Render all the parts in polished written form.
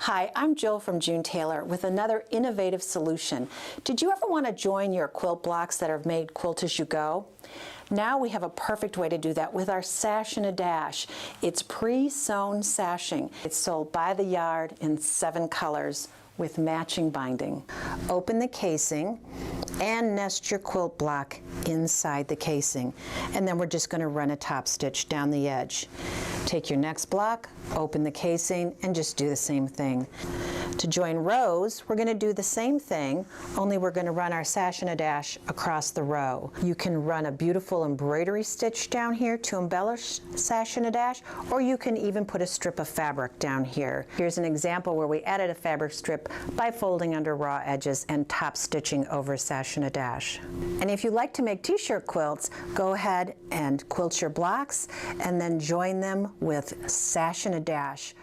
Hi, I'm Jill from June Taylor with another innovative solution. Did you ever want to join your quilt blocks that are made Quilt As You Go? Now we have a perfect way to do that with our Sash and a Dash. It's pre-sewn sashing. It's sold by the yard in 7 colors with matching binding. Open the casing and nest your quilt block inside the casing. And then we're just going to run a top stitch down the edge. Take your next block, open the casing, and just do the same thing. To join rows, we're going to do the same thing, only we're going to run our Sash and a Dash across the row. You can run a beautiful embroidery stitch down here to embellish Sash and a Dash, or you can even put a strip of fabric down here. Here's an example where we added a fabric strip by folding under raw edges and top stitching over Sash and a Dash. And if you like to make t-shirt quilts, go ahead and quilt your blocks and then join them with Sash and a Dash.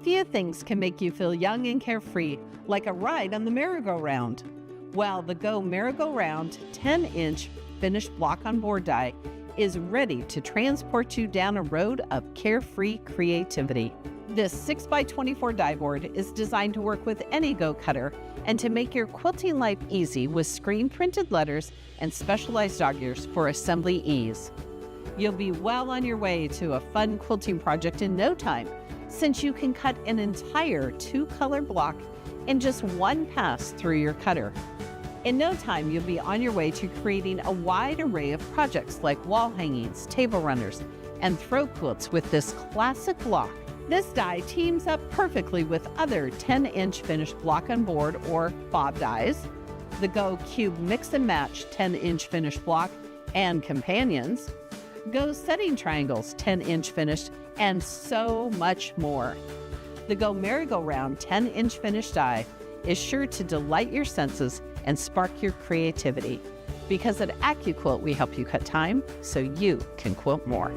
Few things can make you feel young and carefree, like a ride on the merry-go-round. Well, the Go Merry-Go-Round 10-inch finished block-on-board die is ready to transport you down a road of carefree creativity. This 6x24 die board is designed to work with any Go cutter and to make your quilting life easy with screen-printed letters and specialized dog ears for assembly ease. You'll be well on your way to a fun quilting project in no time, since you can cut an entire 2-color block in just one pass through your cutter. In no time, you'll be on your way to creating a wide array of projects like wall hangings, table runners, and throw quilts with this classic block. This die teams up perfectly with other 10-inch finished block on board or bob dies, the Go Cube Mix and Match 10-inch finished block and companions, Go Setting Triangles 10-inch finished, and so much more. The Go Merry-Go-Round 10-inch finished die is sure to delight your senses and spark your creativity, because at AccuQuilt we help you cut time so you can quilt more.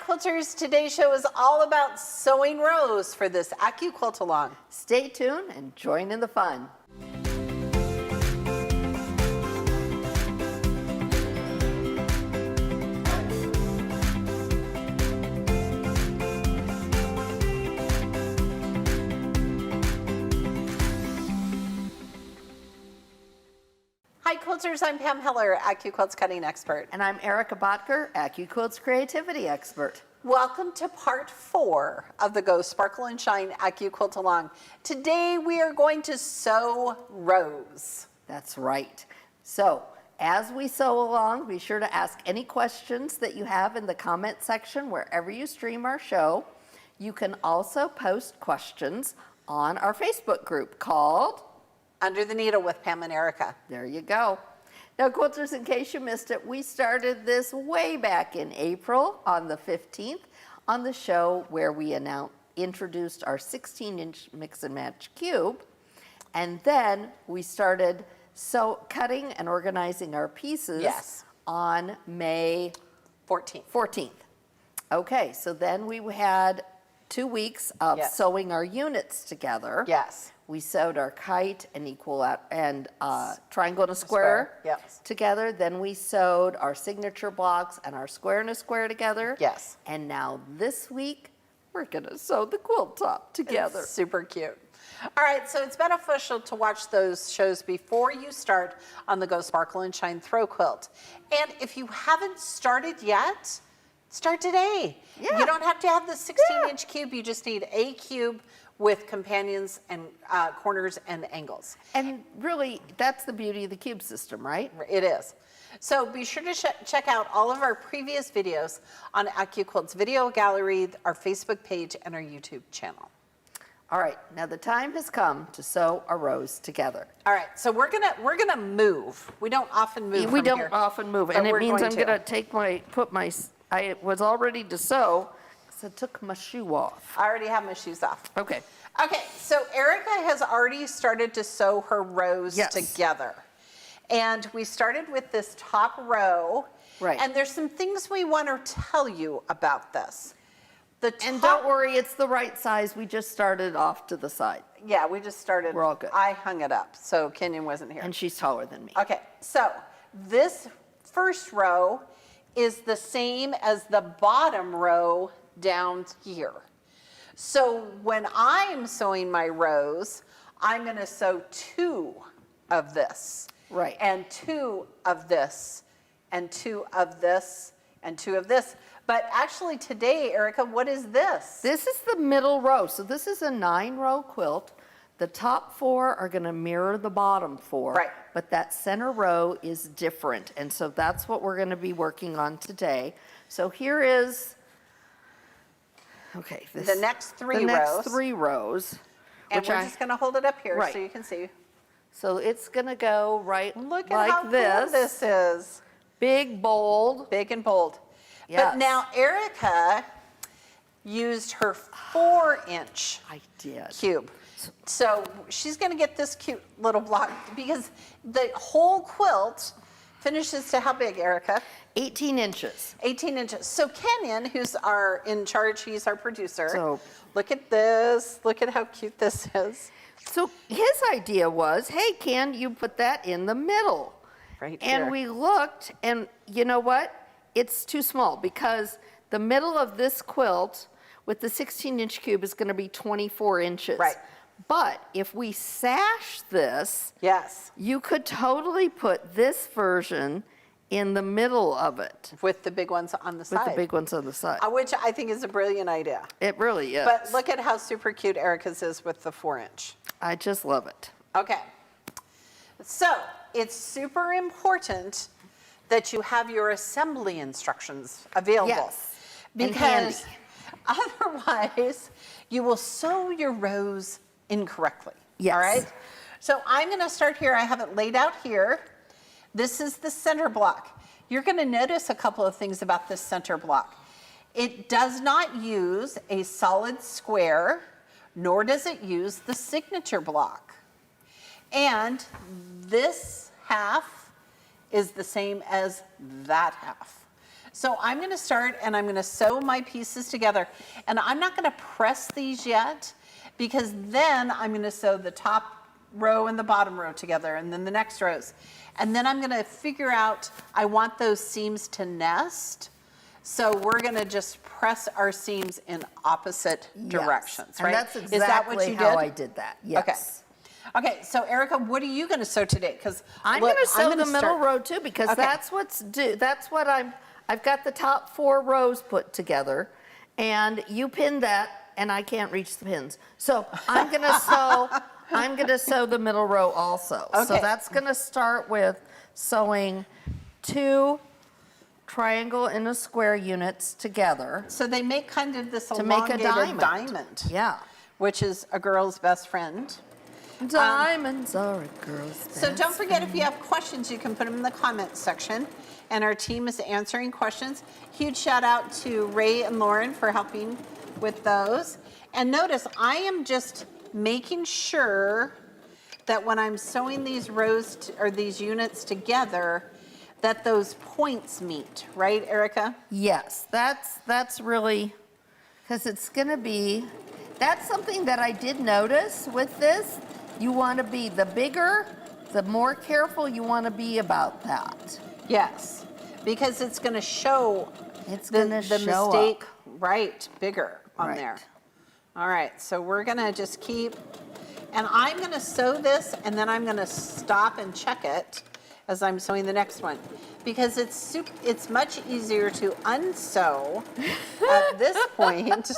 Quilters, today's show is all about sewing rows for this AccuQuilt-Along. Stay tuned and join in the fun. Hi Quilters, I'm Pam Heller, AccuQuilt's cutting expert. And I'm Erica Botker, AccuQuilt's creativity expert. Welcome to part 4 of the Go Sparkle and Shine AccuQuilt-Along. Today we are going to sew rows. That's right. So, as we sew along, be sure to ask any questions that you have in the comment section wherever you stream our show. You can also post questions on our Facebook group called Under the Needle with Pam and Erica. There you go. Now, Quilters, in case you missed it, we started this way back in April on the 15th on the show where we introduced our 16-inch mix and match cube. And then we started cutting and organizing our pieces on May 14th. Okay, so then we had 2 weeks of sewing our units together. Yes. We sewed our kite and triangle and a square together. Then we sewed our signature blocks and our square and a square together. Yes. And now this week, we're gonna sew the quilt top together. It's super cute. All right, so it's beneficial to watch those shows before you start on the Go Sparkle and Shine Throw Quilt. And if you haven't started yet, start today. Yeah. You don't have to have the 16-inch cube. You just need a cube with companions and corners and angles. And really, that's the beauty of the cube system, right? It is. So be sure to check out all of our previous videos on AccuQuilt's video gallery, our Facebook page, and our YouTube channel. All right, now the time has come to sew our rows together. All right, so we're gonna move. We don't often move. We from don't here, often move, but and it we're means going I'm gonna I was all ready to sew, so I took my shoe off. I already have my shoes off. Okay. Okay, so Erica has already started to sew her rows together. And we started with this top row. Right. And there's some things we want to tell you about this. And don't worry, it's the right size. We just started off to the side. Yeah, we just started. We're all good. I hung it up, so Kenyon wasn't here. And she's taller than me. Okay, so this first row is the same as the bottom row down here. So when I'm sewing my rows, I'm going to sew 2 of this. Right. And 2 of this, and 2 of this, and 2 of this. But actually today, Erica, what is this? This is the middle row. So this is a 9-row quilt. The top 4 are going to mirror the bottom 4. Right. But that center row is different. And so that's what we're going to be working on today. So here is, okay, the next 3 rows. The next 3 rows. And we're just going to hold it up here Right. so you can see. So it's going to go right Look at like how this. cool this is. Big, bold. Big and bold. Yes. But now Erica used her 4-inch I did. cube. So she's going to get this cute little block because the whole quilt finishes to how big, Erica? 18 inches. 18 inches. So Kenyon, who's in charge, he's our producer. So- look at this. Look at how cute this is. So his idea was, hey, Ken, you put that in the middle. Right here. And we looked, and you know what? It's too small because the middle of this quilt with the 16-inch cube is going to be 24 inches. Right. But if we sash this, Yes. you could totally put this version in the middle of it With the big ones on the side. with the big ones on the side. Which I think is a brilliant idea. It really is. But look at how super cute Erica's is with the 4-inch. I just love it. Okay. So it's super important that you have your assembly instructions available. Yes, and Because handy. otherwise you will sew your rows incorrectly. Yes. All right? So I'm going to start here. I have it laid out here. This is the center block. You're going to notice a couple of things about this center block. It does not use a solid square, nor does it use the signature block. And this half is the same as that half. So I'm going to start and I'm going to sew my pieces together. And I'm not going to press these yet because then I'm going to sew the top row and the bottom row together and then the next rows. And then I'm going to figure out, I want those seams to nest. So we're going to just press our seams in opposite directions, right? And that's exactly Is that what you how did? I did that, yes. Okay, so Erica, what are you going to sew today? Because I'm going to sew the middle row too because that's what I've got the top 4 rows put together and you pinned that and I can't reach the pins. So I'm going to sew the middle row also. Okay. So that's going to start with sewing 2 triangle and a square units together. So they make kind of this To make a elongated diamond. Yeah. which is a girl's best friend. Diamonds are a girl's best So don't forget, if you have questions, you can put them in the comments section, and our team is answering questions. Huge shout out to Ray and Lauren for helping with those. And notice, I am just making sure that when I'm sewing these rows or these units together, that those points meet, right, Erica? Yes, that's really, because it's going to be, that's something that I did notice with this. You want to be, the bigger, the more careful you want to be about that. Yes, because it's going to show It's the going to show mistake, up. right, bigger on Right. there. All right, so we're going to just keep, and I'm going to sew this, and then I'm going to stop and check it as I'm sewing the next one, because it's much easier to unsew at this point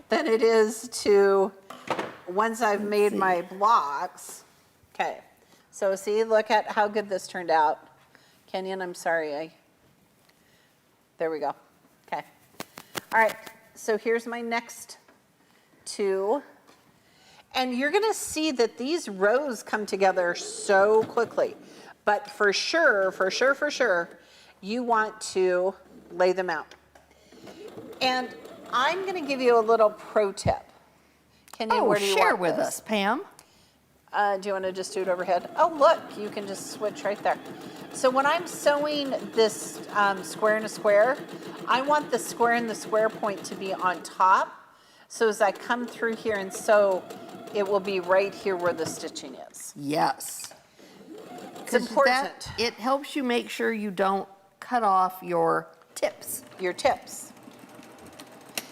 than it is to once I've made my blocks. Okay, so see, look at how good this turned out. Kenyon, I'm sorry, there we go. Okay, all right, so here's my next 2. And you're gonna see that these rows come together so quickly. But for sure, you want to lay them out. And I'm gonna give you a little pro tip. Kenyon, where do you share want with this? us, Pam. Do you wanna just do it overhead? Oh, look, you can just switch right there. So when I'm sewing this square and a square, I want the square and the square point to be on top. So as I come through here and sew, it will be right here where the stitching is. Yes. It's important. It helps you make sure you don't cut off your tips. Your tips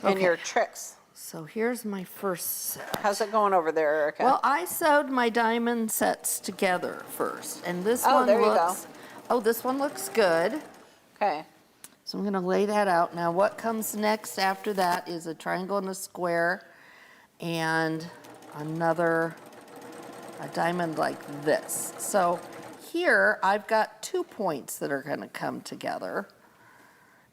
and Okay. your tricks. So here's my first set. How's it going over there, Erica? Well, I sewed my diamond sets together first, and this Oh, one there you go. looks, oh, this one looks good. Okay. So I'm gonna lay that out. Now what comes next after that is a triangle and a square and a diamond like this. So here I've got 2 points that are gonna come together.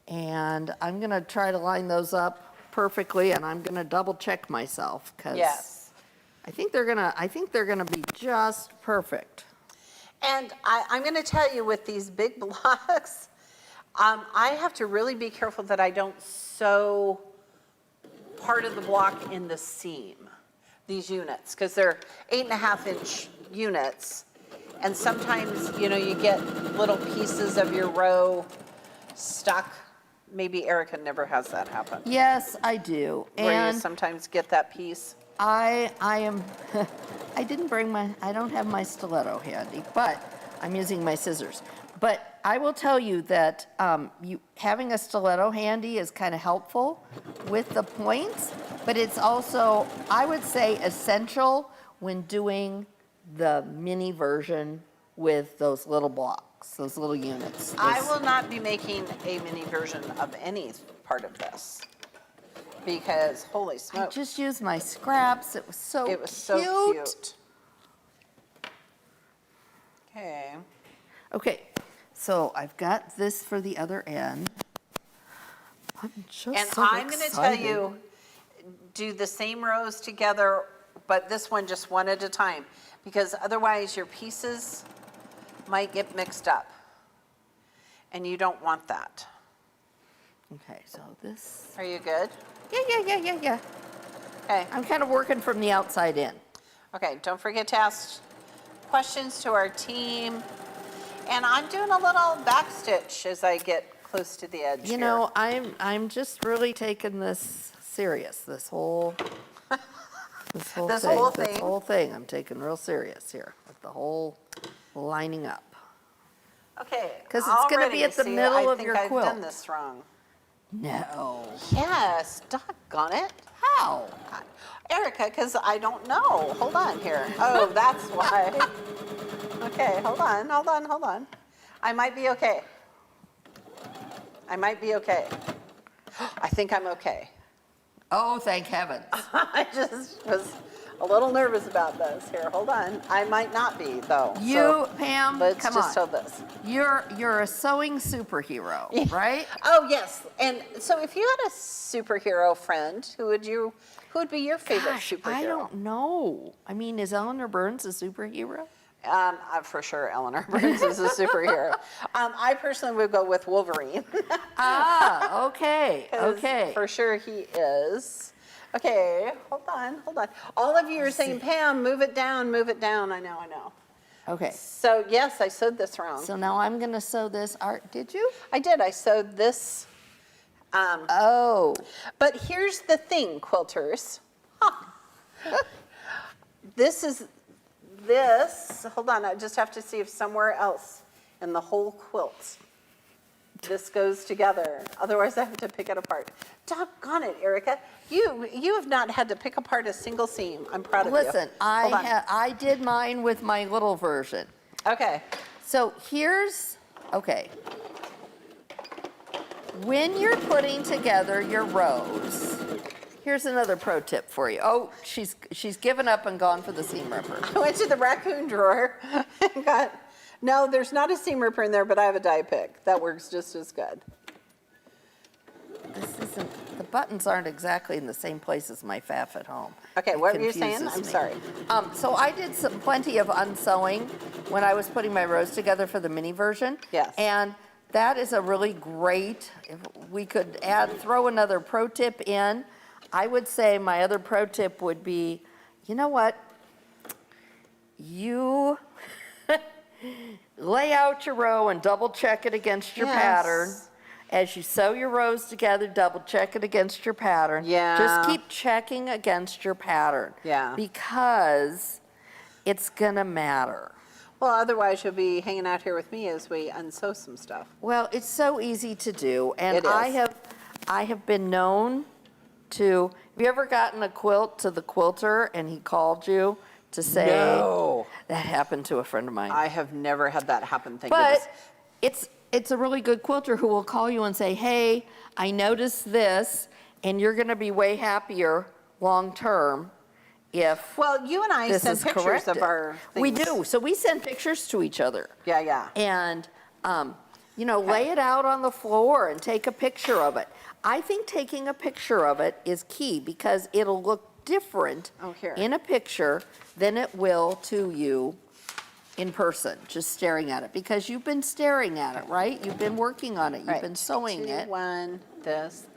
And I'm gonna try to line those up perfectly, and I'm gonna double check myself because Yes. I think they're gonna be just perfect. And I'm going to tell you, with these big blocks, I have to really be careful that I don't sew part of the block in the seam, these units, because they're 8.5-inch units. And sometimes, you know, you get little pieces of your row stuck. Maybe Erica never has that happen. Yes, I do. Where you And sometimes get that piece. I am, I don't have my stiletto handy, but I'm using my scissors. But I will tell you that having a stiletto handy is kind of helpful with the points, but it's also, I would say, essential when doing the mini version with those little blocks, those little units. I will not be making a mini version of any part of this because, holy I smokes, just used my scraps. It was so it was so cute. Okay. Okay, so I've got this for the other end. I'm just And so I'm going to tell excited. you, do the same rows together, but this one just one at a time, because otherwise your pieces might get mixed up. And you don't want that. Okay, so this. Are you good? Yeah. Okay. I'm kind of working from the outside in. Okay, don't forget to ask questions to our team. And I'm doing a little back stitch as I get close to the edge You know, I'm just really taking this serious. This whole This whole thing? This whole thing. I'm taking real serious here with the whole lining up. Okay. 'Cause it's gonna be already, at the see, middle of I your think I've quilt. done this wrong. No. Yes, doggone it. How? Erica, because I don't know. Hold on here. Oh, that's why. Okay, hold on. I might be okay. I think I'm okay. Oh, thank heavens. I just was a little nervous about this. Here, hold on. I might not be, though. Pam, let's come just on. show this. You're a sewing superhero, right? Oh, yes. And so if you had a superhero friend, who would be your favorite Gosh, superhero? I don't know. I mean, is Eleanor Burns a superhero? For sure, Eleanor Burns is a superhero. I personally would go with Wolverine. Okay, 'Cause okay. For sure he is. Okay, hold on. All of you are saying, Pam, move it down. I know. Okay. So, yes, I sewed this wrong. So now I'm going to sew this art. Did you? I did. I sewed this. Oh. But here's the thing, quilters. This. Hold on. I just have to see if somewhere else in the whole quilt this goes together. Otherwise, I have to pick it apart. Doggone it, Erica. You have not had to pick apart a single seam. I'm proud of you. Listen, I did mine with my little version. Okay. So okay. When you're putting together your rows, here's another pro tip for you. Oh, she's given up and gone for the seam ripper. I went to the raccoon drawer and got, no, there's not a seam ripper in there, but I have a die pick. That works just as good. The buttons aren't exactly in the same place as my faff at home. Okay, It what were you saying? confuses I'm me. sorry. So I did plenty of unsewing when I was putting my rows together for the mini version. Yes. And that is a really great, if we could throw another pro tip in. I would say my other pro tip would be, you know what? You lay out your row and double check it against your pattern. As you sew your rows together, double check it against your pattern. Yeah. Just keep checking against your pattern. Yeah. Because it's gonna matter. Well, otherwise you'll be hanging out here with me as we unsew some stuff. Well, it's so easy to do, and It is. I have been known to. Have you ever gotten a quilt to the quilter and he called you to say? No. That happened to a friend of mine. I have never had that happen, thank But goodness. it's a really good quilter who will call you and say, hey, I noticed this, and you're going to be way happier long term if Well, you and I this send is pictures corrected. of our things. We do. So we send pictures to each other. Yeah. And, lay it out on the floor and take a picture of it. I think taking a picture of it is key because it'll look different here. in a picture than it will to you in person, just staring at it. Because you've been staring at it, right? You've been working on it. You've been sewing 2, it. 1, this.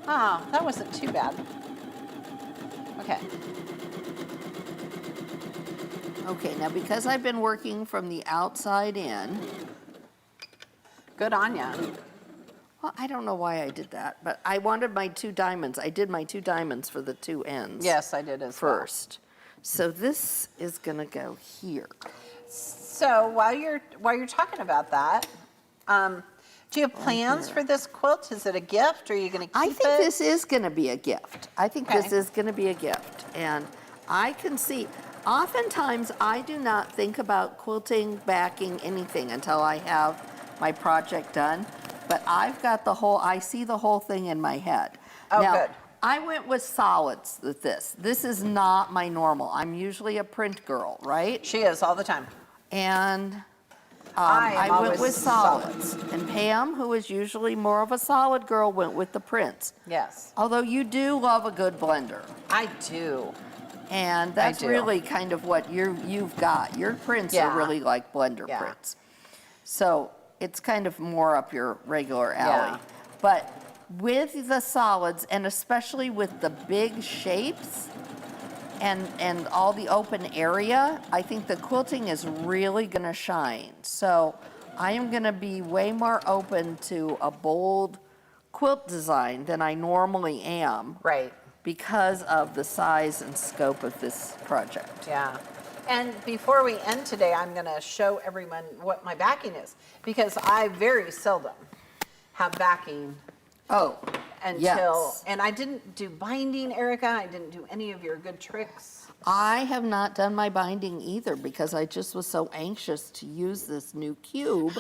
Oh, that wasn't too bad. Okay. Okay, now because I've been working from the outside in, Good on ya. well, I don't know why I did that, but I wanted my 2 diamonds. I did my 2 diamonds for the 2 ends. Yes, I did as well. First. So this is gonna go here. So while you're talking about that, do you have plans for this quilt? Is it a gift? Or are you going to keep it? I think this is gonna be a gift. I think this Okay. is gonna be a gift. And I can see, oftentimes I do not think about quilting, backing, anything until I have my project done. But I've got I see the whole thing in my head. Oh, now, good. I went with solids with this. This is not my normal. I'm usually a print girl, right? She is all the time. And I am I went always with solids. And Pam, who is usually more of a solid girl, went with the prints. Yes, Although you do love a good blender. I do. And that's do. really kind of what you've got. Your prints Yeah. are really like blender Yeah. prints. So it's kind of more up your regular alley. Yeah. But with the solids, and especially with the big shapes, and all the open area, I think the quilting is really gonna shine. So I am gonna be way more open to a bold quilt design than I normally am. Right. Because of the size and scope of this project. Yeah. And before we end today, I'm going to show everyone what my backing is, because I very seldom have backing Oh, until, yes. and I didn't do binding, Erica. I didn't do any of your good tricks. I have not done my binding either because I just was so anxious to use this new cube.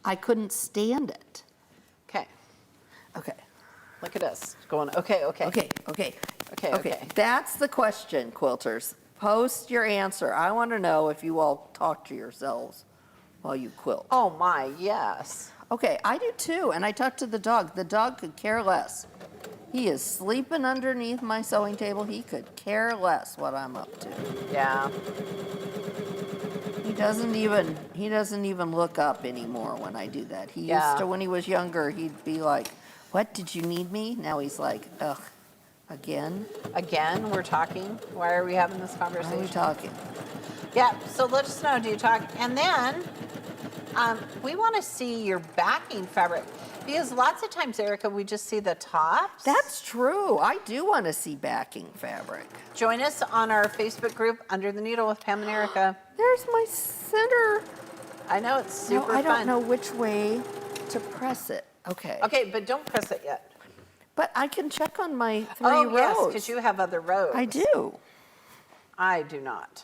I couldn't stand it. Okay. Okay. Look at us going, okay. Okay. That's the question, quilters. Post your answer. I want to know if you all talk to yourselves while you quilt. Oh my, yes. Okay, I do too, and I talk to the dog. The dog could care less. He is sleeping underneath my sewing table. He could care less what I'm up to. Yeah. He doesn't even look up anymore when I do that. He used to, when he was younger, he'd be like, "What, did you need me?" Now he's like, "Ugh, again?" Again, we're talking. Why are we having this Why conversation? are we talking? Yeah, so let us know, do you talk? And then we want to see your backing fabric, because lots of times, Erica, we just see the tops. That's true. I do want to see backing fabric. Join us on our Facebook group, Under the Needle with Pam and Erica. There's my center. I know, it's super I don't fun. know which way to press it. Okay. Okay, but don't press it yet. But I can check on my 3 Oh, rows. yes, because you have other rows. I do. I do not.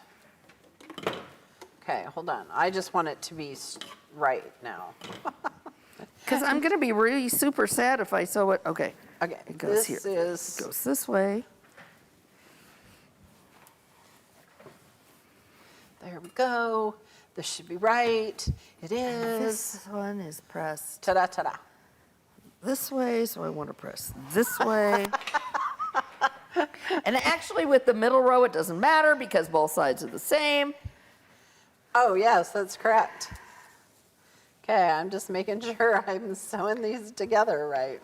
Okay, hold on. I just want it to be right now. Because I'm going to be really super sad if I sew it. Okay. Okay, It goes this here. is... It goes this way. There we go. This should be right. It is. This one is pressed Ta-da, ta-da. this way, so I want to press this way. And actually, with the middle row, it doesn't matter because both sides are the same. Oh, yes, that's correct. Okay, I'm just making sure I'm sewing these together right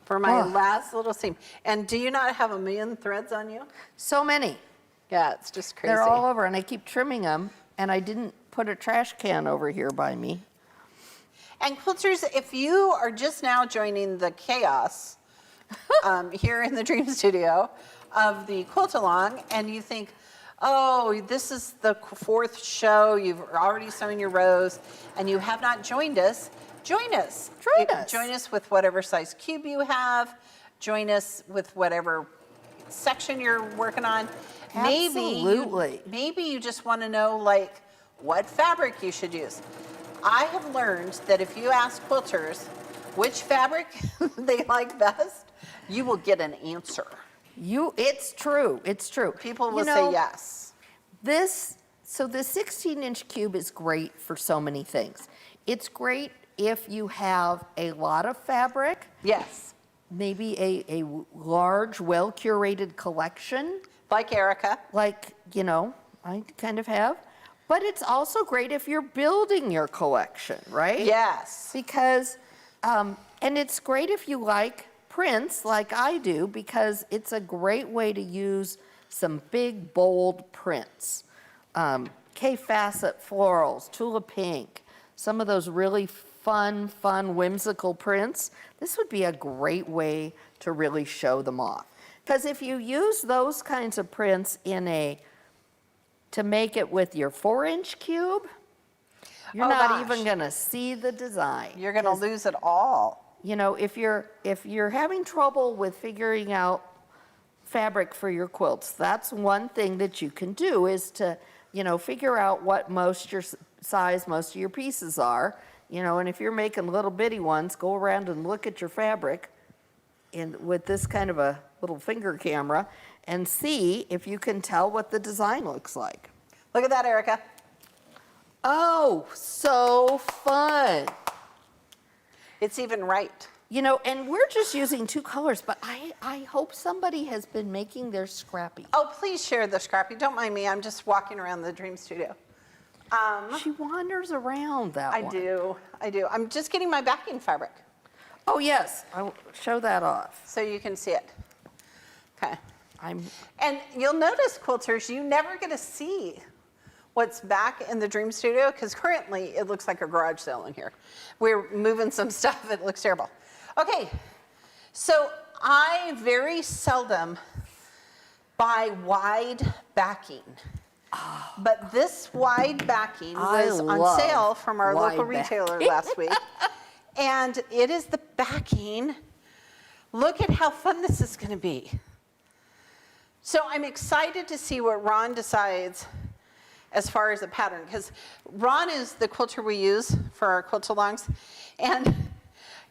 for my last little seam. And do you not have a million threads on you? So many. Yeah, it's just crazy. They're all over, and I keep trimming them, and I didn't put a trash can over here by me. And quilters, if you are just now joining the chaos here in the Dream Studio of the Quilt-Along, and you think, oh, this is the 4th show, you've already sewn your rows, and you have not joined us, join us. Join us with whatever size cube you have. Join us with whatever section you're working on. Absolutely. Maybe you just want to know, like, what fabric you should use. I have learned that if you ask quilters which fabric they like best, you will get an answer. It's true. It's true. People will say yes. So the 16-inch cube is great for so many things. It's great if you have a lot of fabric. Yes. Maybe a large, well-curated collection. Like Erica. Like, I kind of have. But it's also great if you're building your collection, right? Yes. Because, and it's great if you like prints like I do, because it's a great way to use some big, bold prints. K-facet florals, tulip pink, some of those really fun, whimsical prints. This would be a great way to really show them off. Because if you use those kinds of prints to make it with your 4-inch cube, you're not even going to see the design. You're going to lose it all. If you're having trouble with figuring out fabric for your quilts, that's one thing that you can do, is to, figure out what most of your pieces are. And if you're making little bitty ones, go around and look at your fabric with this kind of a little finger camera and see if you can tell what the design looks like. Look at that, Erica. Oh, so fun. It's even right. And we're just using 2 colors, but I hope somebody has been making their scrappy. Oh, please share the scrappy. Don't mind me. I'm just walking around the Dream Studio. She wanders around that one. I do. I'm just getting my backing fabric. Oh, yes. I'll show that off. So you can see it. Okay. And you'll notice, quilters, you never get to see what's back in the Dream Studio, because currently it looks like a garage sale in here. We're moving some stuff, it looks terrible. Okay, so I very seldom buy wide backing. But this wide backing was on sale from our local retailer last week. And it is the backing. Look at how fun this is going to be. So I'm excited to see what Ron decides as far as a pattern, because Ron is the quilter we use for our quilt-alongs. And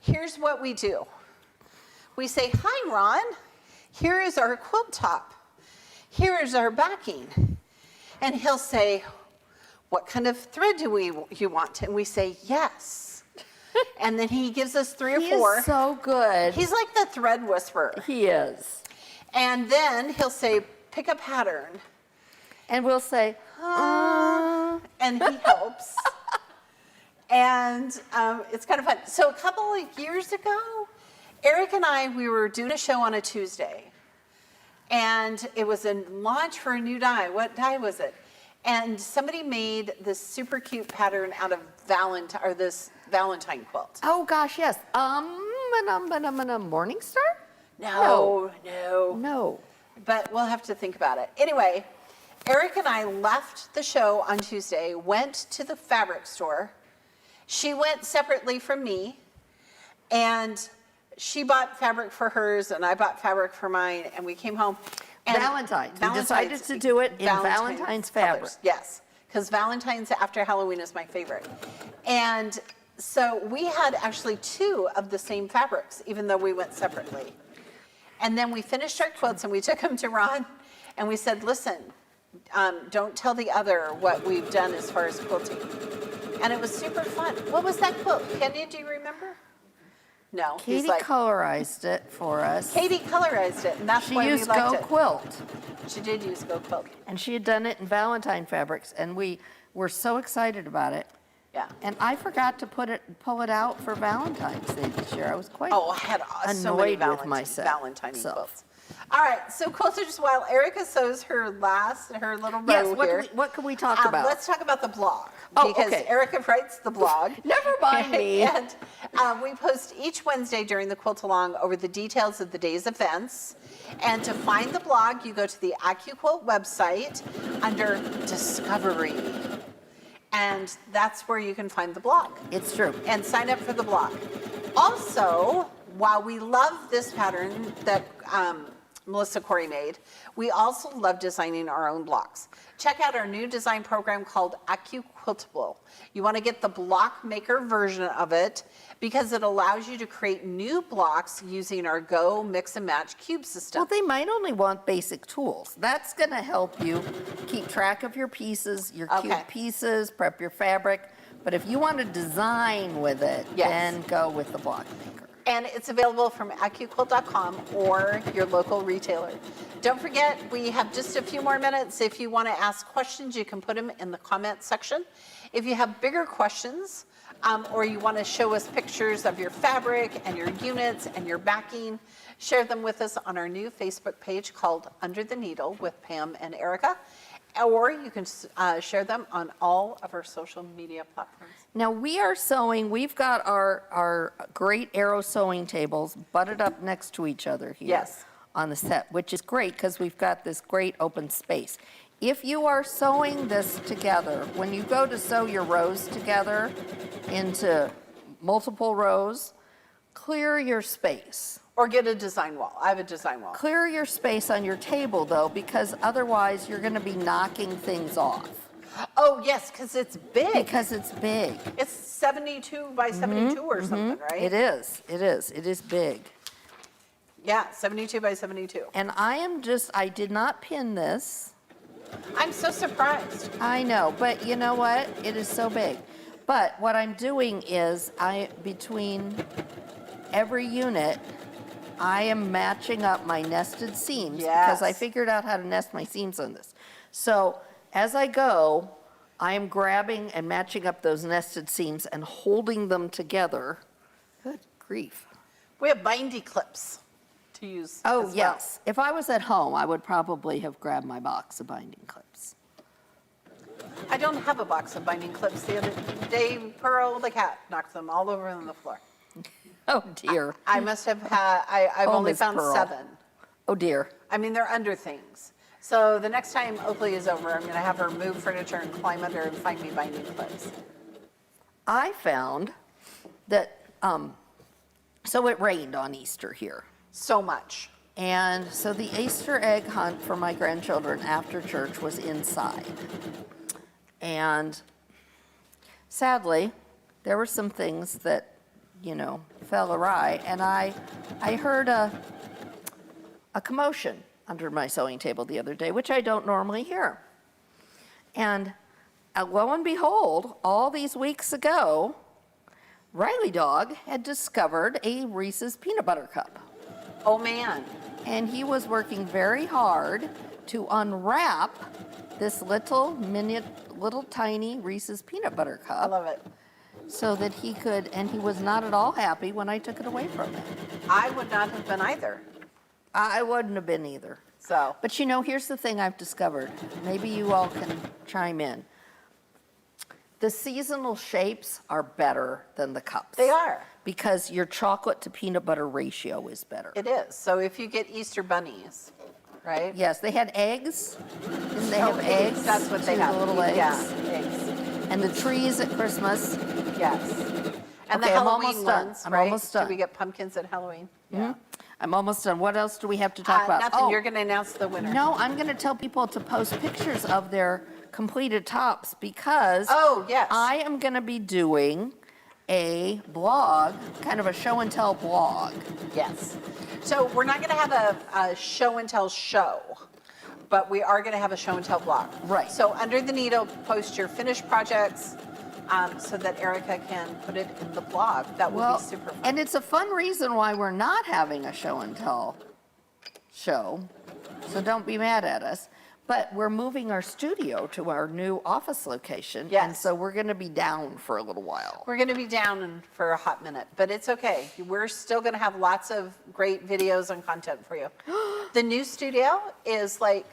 here's what we do. We say, hi, Ron. Here is our quilt top. Here is our backing. And he'll say, what kind of thread do you want? And we say, yes. And then he gives us 3 or 4. He is so good. He's like the thread whisperer. He is. And then he'll say, pick a pattern. And we'll say, and he helps. And it's kind of fun. So a couple of years ago, Eric and I, we were doing a show on a Tuesday. And it was a launch for a new die. What die was it? And somebody made this super cute pattern out of this Valentine quilt. oh gosh, yes. Morningstar? No. But we'll have to think about it. Anyway, Eric and I left the show on Tuesday, went to the fabric store. She went separately from me, and she bought fabric for hers, and I bought fabric for mine, and we came home. And Valentine's. We decided to do it in Valentine's fabric. Colors. Yes, because Valentine's after Halloween is my favorite. And so we had actually 2 of the same fabrics, even though we went separately. And then we finished our quilts, and we took them to Ron, and we said, listen, don't tell the other what we've done as far as quilting. And it was super fun. What was that quilt? Kenya, do you remember? No. Katie colorized it for us. Katie colorized it, and that's why we liked it. She used Go Quilt. She did use Go Quilt. And she had done it in Valentine fabrics, and we were so excited about it. Yeah. And I forgot to pull it out for Valentine's Day this year. I was quite I had so many annoyed with myself. Valentine quilts. All right, so quilters, while Erica sews her little row Yes, here. what can we talk about? Let's talk about the blog. Oh, because okay. Erica writes the blog. Never mind me. And we post each Wednesday during the Quilt-Along over the details of the day's events. And to find the blog, you go to the AccuQuilt website under Discovery. And that's where you can find the blog. It's true. And sign up for the blog. Also, while we love this pattern that Melissa Corey made, we also love designing our own blocks. Check out our new design program called AccuQuilt-Along. You want to get the block maker version of it because it allows you to create new blocks using our Go Mix and Match cube system. Well, they might only want basic tools. That's going to help you keep track of your pieces, your cube pieces, prep your fabric. But if you want to design with it, then go with the block maker. And it's available from AccuQuilt.com or your local retailer. Don't forget, we have just a few more minutes. If you want to ask questions, you can put them in the comment section. If you have bigger questions, or you want to show us pictures of your fabric and your units and your backing, share them with us on our new Facebook page called Under the Needle with Pam and Erica. Or you can share them on all of our social media platforms. Now we are sewing, we've got our great arrow sewing tables butted up next to each other here on the set, which is great because we've got this great open space. If you are sewing this together, when you go to sew your rows together into multiple rows, clear your space. Or get a design wall. I have a design wall. Clear your space on your table though, because otherwise you're going to be knocking things off. Oh yes, because it's big. Because it's big. It's 72 by 72 or something, right? It is. It is big. Yeah, 72 by 72. And I did not pin this. I'm so surprised. I know, but you know what? It is so big. But what I'm doing is between every unit, I am matching up my nested seams because I figured out how to nest my seams on this. So as I go, I am grabbing and matching up those nested seams and holding them together. Good grief. We have bindy clips to to use Oh, as well. yes. If I was at home, I would probably have grabbed my box of binding clips. I don't have a box of binding clips. The other day, Pearl the cat knocked them all over on the floor. Oh, dear. I must have had, I've Oh, only Miss found Pearl. 7. Oh, dear. I mean, they're under things. So the next time Oakley is over, I'm going to have her move furniture and climb under and find me binding clips. I found that, so it rained on Easter here. So much. And so the Easter egg hunt for my grandchildren after church was inside. And sadly, there were some things that, fell awry. And I heard a commotion under my sewing table the other day, which I don't normally hear. And lo and behold, all these weeks ago, Riley Dog had discovered a Reese's peanut butter cup. Oh, man. And he was working very hard to unwrap this little tiny Reese's peanut butter I cup love it. so that he could, and he was not at all happy when I took it away from him. I would not have been either. I wouldn't have been either. So, But here's the thing I've discovered. Maybe you all can chime in. The seasonal shapes are better than the cups. they are. Because your chocolate to peanut butter ratio is better. It is. So if you get Easter bunnies, right? Yes, they had eggs. Didn't they Oh, have eggs? That's what they too, have. the little eggs. Yeah, eggs. And the trees at Christmas. Yes. And Okay, the I'm almost Halloween done. ones, I'm right? almost done. Do we get pumpkins at Halloween? Yeah. I'm almost done. What else do we have to talk about? Nothing. Oh, You're going to announce the winner. no, I'm going to tell people to post pictures of their completed tops because Oh, yes. I am going to be doing a blog, kind of a show and tell blog. Yes. So we're not going to have a show and tell show, but we are going to have a show and tell blog. Right. So under the needle, post your finished projects so that Erica can put it in the blog. That would be super fun. And it's a fun reason why we're not having a show and tell show, so don't be mad at us. But we're moving our studio to our new office location. Yes. And so we're going to be down for a little while. We're going to be down for a hot minute, but it's okay. We're still going to have lots of great videos and content for you. The new studio is like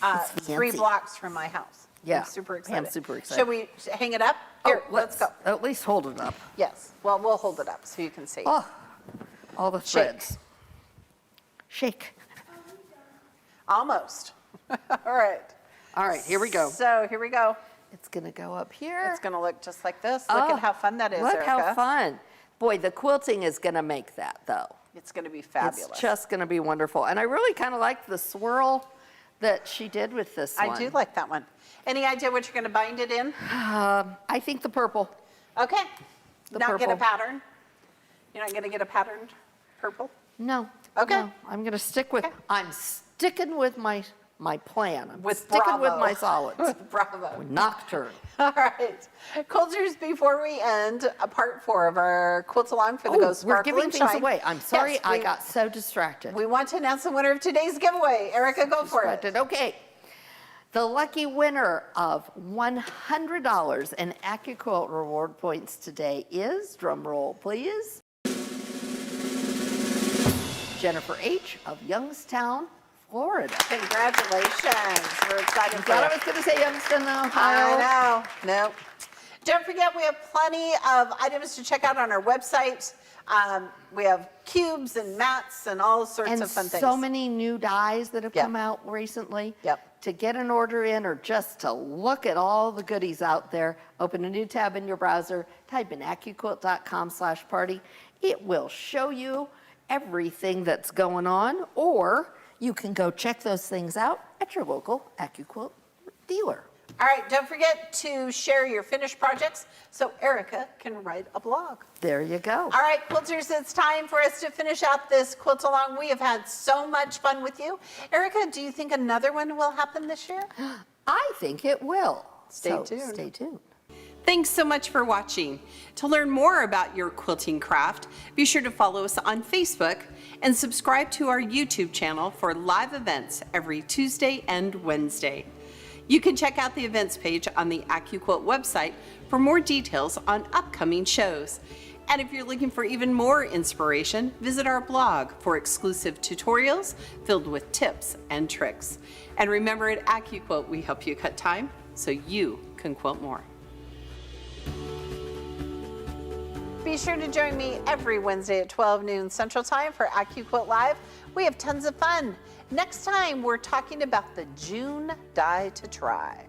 It's 3 fancy. blocks from my house. Yeah, I'm super excited. I'm super excited. Shall we hang it up? Here, let's go. At least hold it up. Yes. Well, we'll hold it up so you can see. Oh, all the threads. Shake. Almost. All right. All right, here we go. So here we go. It's going to go up here. It's going to look just like this. Look at how fun that is, Look Erica. how fun. Boy, the quilting is going to make that, though. It's going to be fabulous. It's just going to be wonderful. And I really kind of like the swirl that she did with this one. I do like that one. Any idea what you're going to bind it in? I think the purple. Okay. The Not get a purple. pattern? You're not going to get a patterned purple? No. Okay. No, I'm going to stick with, Okay. I'm sticking with my plan. I'm With sticking with Bravo. my solids. Bravo. Nocturne. All right. Quilters, before we end part 4 of our Quilt-Along for the Go we're Sparkle giving and things Shine. away. I'm sorry, Yes, I got so distracted. We want to announce the winner of today's giveaway. Erica, go for it. Okay. The lucky winner of $100 in AccuQuilt reward points today is, drum roll please, Jennifer H. of Youngstown, Florida. Congratulations. We're excited for Thought I you. was going to say Youngstown, Ohio. I know. No. Don't forget, we have plenty of items to check out on our website. We have cubes and mats and all sorts And of fun things. so many new dyes that have Yep. come out recently. Yep. To get an order in or just to look at all the goodies out there, open a new tab in your browser, type in AccuQuilt.com/party. It will show you everything that's going on, or you can go check those things out at your local AccuQuilt dealer. All right, don't forget to share your finished projects so Erica can write a blog. There you go. All right, quilters, it's time for us to finish out this Quilt-Along. We have had so much fun with you. Erica, do you think another one will happen this year? I think it will. Stay So, tuned. Stay tuned. Thanks so much for watching. To learn more about your quilting craft, be sure to follow us on Facebook and subscribe to our YouTube channel for live events every Tuesday and Wednesday. You can check out the events page on the AccuQuilt website for more details on upcoming shows. And if you're looking for even more inspiration, visit our blog for exclusive tutorials filled with tips and tricks. And remember, at AccuQuilt, we help you cut time so you can quilt more. Be sure to join me every Wednesday at 12 noon Central Time for AccuQuilt Live. We have tons of fun. Next time, we're talking about the June die to try.